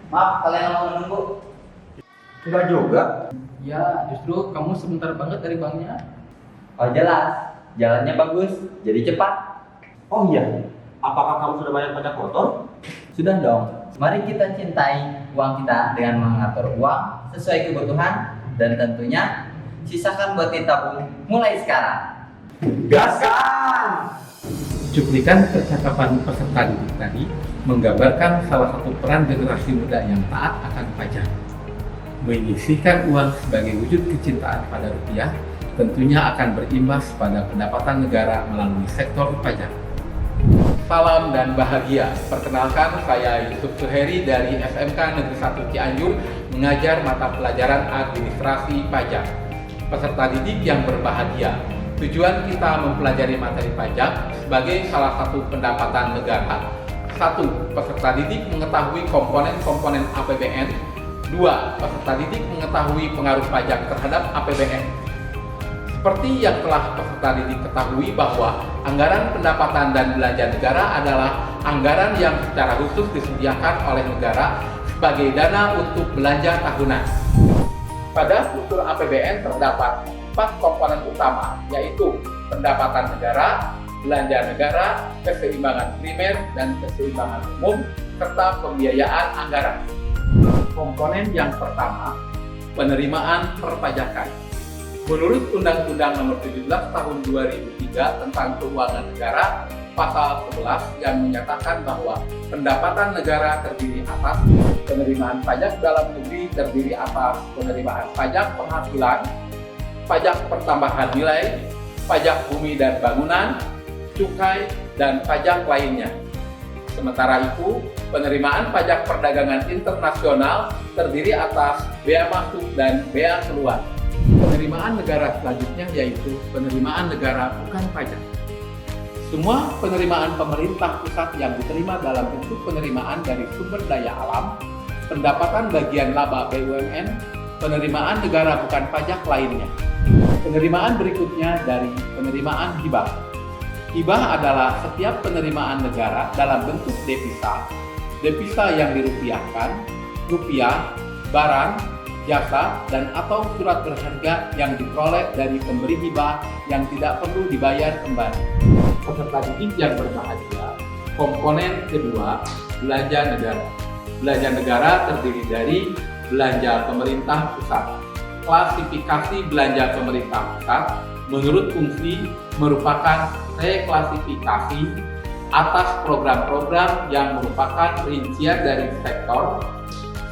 Maaf, kalian mau menunggu? Enggak juga. Ya, justru kamu sebentar banget dari banknya. Oh jelas, jalannya bagus, jadi cepat. Oh iya, apakah kamu sudah bayar pajak motor? Sudah dong, mari kita cintai uang kita dengan mengatur uang sesuai kebutuhan dan tentunya sisakan buat ditabung mulai sekarang. Gaskan! Cuplikan percakapan peserta didik tadi menggambarkan salah satu peran generasi muda yang taat akan pajak. Menyisihkan uang sebagai wujud kecintaan pada rupiah tentunya akan berimbas pada pendapatan negara melalui sektor pajak. Salam dan bahagia. Perkenalkan, saya Yusuf Suheri dari SMK Negeri 1 Cianjur mengajar mata pelajaran administrasi pajak. Peserta didik yang berbahagia. Tujuan kita mempelajari materi pajak sebagai salah satu pendapatan negara. 1. Peserta didik mengetahui komponen-komponen APBN. 2. Peserta didik mengetahui pengaruh pajak terhadap APBN. Seperti yang telah peserta didik ketahui bahwa anggaran pendapatan dan belanja negara adalah anggaran yang secara khusus disediakan oleh negara sebagai dana untuk belanja tahunan. Pada struktur APBN terdapat 4 komponen utama, yaitu pendapatan negara, belanja negara, keseimbangan primer dan keseimbangan umum, serta pembiayaan anggaran. Komponen yang pertama, penerimaan perpajakan. Menurut Undang-Undang Nomor 17 Tahun 2003 tentang Keuangan Negara, Pasal 11 yang menyatakan bahwa pendapatan negara terdiri atas penerimaan pajak dalam negeri terdiri atas penerimaan pajak penghasilan, pajak pertambahan nilai, pajak bumi dan bangunan, cukai, dan pajak lainnya. Sementara itu, penerimaan pajak perdagangan internasional terdiri atas bea masuk dan bea keluar. Penerimaan negara selanjutnya yaitu penerimaan negara bukan pajak. Semua penerimaan pemerintah pusat yang diterima dalam bentuk penerimaan dari sumber daya alam, pendapatan bagian laba BUMN, penerimaan negara bukan pajak lainnya. Penerimaan berikutnya dari penerimaan hibah. Hibah adalah setiap penerimaan negara dalam bentuk devisa yang dirupiahkan, rupiah, barang, jasa, dan atau surat berharga yang diperoleh dari pemberi hibah yang tidak perlu dibayar kembali. Peserta didik yang berbahagia. Komponen kedua, belanja negara. Belanja negara terdiri dari belanja pemerintah pusat. Klasifikasi belanja pemerintah pusat menurut fungsi merupakan reklasifikasi atas program-program yang merupakan rincian dari sektor,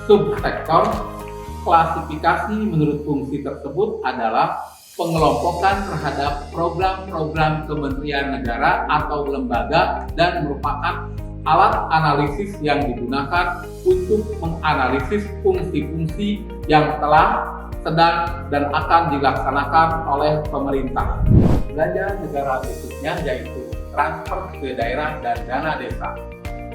subsektor. Klasifikasi menurut fungsi tersebut adalah pengelompokan terhadap program-program kementerian negara atau lembaga dan merupakan alat analisis yang digunakan untuk menganalisis fungsi-fungsi yang telah, sedang, dan akan dilaksanakan oleh pemerintah. Belanja negara berikutnya yaitu transfer ke daerah dan dana desa.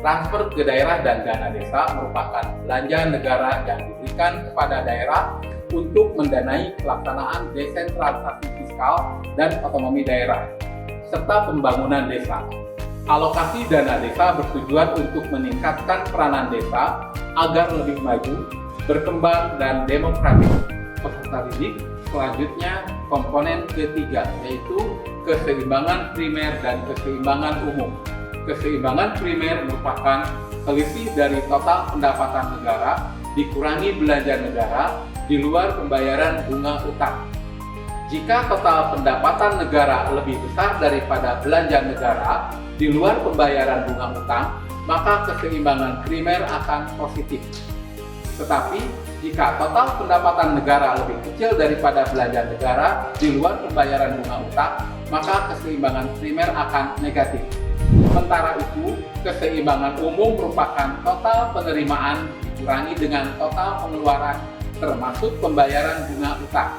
Transfer ke daerah dan dana desa merupakan belanja negara yang diberikan kepada daerah untuk mendanai pelaksanaan desentralisasi fiskal dan otonomi daerah, serta pembangunan desa. Alokasi dana desa bertujuan untuk meningkatkan peranan desa agar lebih maju, berkembang, dan demokratis. Peserta didik selanjutnya komponen ketiga, yaitu keseimbangan primer dan keseimbangan umum. Keseimbangan primer merupakan selisih dari total pendapatan negara dikurangi belanja negara di luar pembayaran bunga utang. Jika total pendapatan negara lebih besar daripada belanja negara di luar pembayaran bunga utang, maka keseimbangan primer akan positif. Tetapi jika total pendapatan negara lebih kecil daripada belanja negara di luar pembayaran bunga utang, maka keseimbangan primer akan negatif. Sementara itu, keseimbangan umum merupakan total penerimaan dikurangi dengan total pengeluaran termasuk pembayaran bunga utang.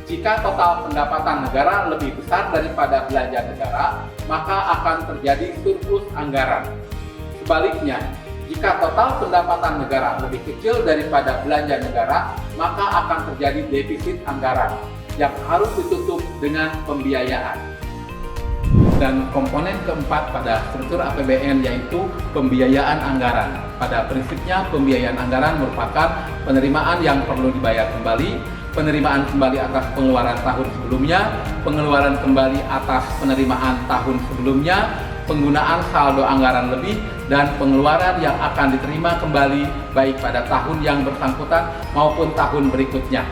Jika total pendapatan negara lebih besar daripada belanja negara, maka akan terjadi surplus anggaran. Sebaliknya, jika total pendapatan negara lebih kecil daripada belanja negara, maka akan terjadi defisit anggaran yang harus ditutup dengan pembiayaan. Dan komponen keempat pada struktur APBN yaitu pembiayaan anggaran. Pada prinsipnya pembiayaan anggaran merupakan penerimaan yang perlu dibayar kembali, penerimaan kembali atas pengeluaran tahun sebelumnya, pengeluaran kembali atas penerimaan tahun sebelumnya, penggunaan saldo anggaran lebih, dan pengeluaran yang akan diterima kembali baik pada tahun yang bersangkutan maupun tahun berikutnya.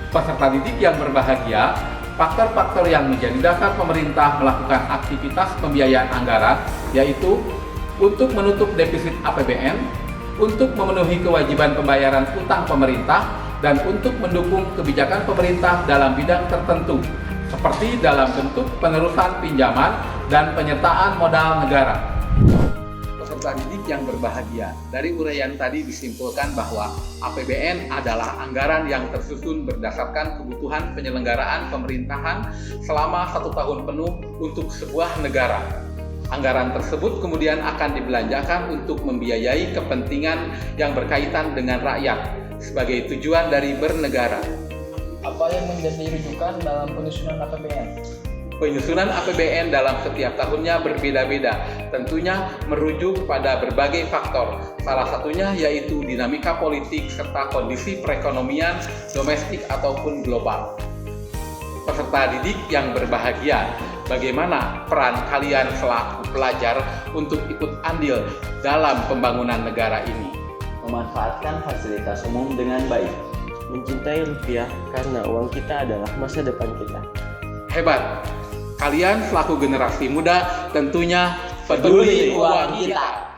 Peserta didik yang berbahagia, faktor-faktor yang menjadi dasar pemerintah melakukan aktivitas pembiayaan anggaran yaitu untuk menutup defisit APBN, untuk memenuhi kewajiban pembayaran utang pemerintah, dan untuk mendukung kebijakan pemerintah dalam bidang tertentu, seperti dalam bentuk penerusan pinjaman dan penyertaan modal negara. Peserta didik yang berbahagia, dari uraian tadi disimpulkan bahwa APBN adalah anggaran yang tersusun berdasarkan kebutuhan penyelenggaraan pemerintahan selama 1 tahun penuh untuk sebuah negara. Anggaran tersebut kemudian akan dibelanjakan untuk membiayai kepentingan yang berkaitan dengan rakyat sebagai tujuan dari bernegara. Apa yang menjadi rujukan dalam penyusunan APBN? Penyusunan APBN dalam setiap tahunnya berbeda-beda, tentunya merujuk pada berbagai faktor. Salah satunya yaitu dinamika politik serta kondisi perekonomian domestik ataupun global. Peserta didik yang berbahagia, bagaimana peran kalian selaku pelajar untuk ikut andil dalam pembangunan negara ini? Memanfaatkan fasilitas umum dengan baik. Mencintai rupiah karena uang kita adalah masa depan kita. Hebat! Kalian selaku generasi muda tentunya peduli uang kita.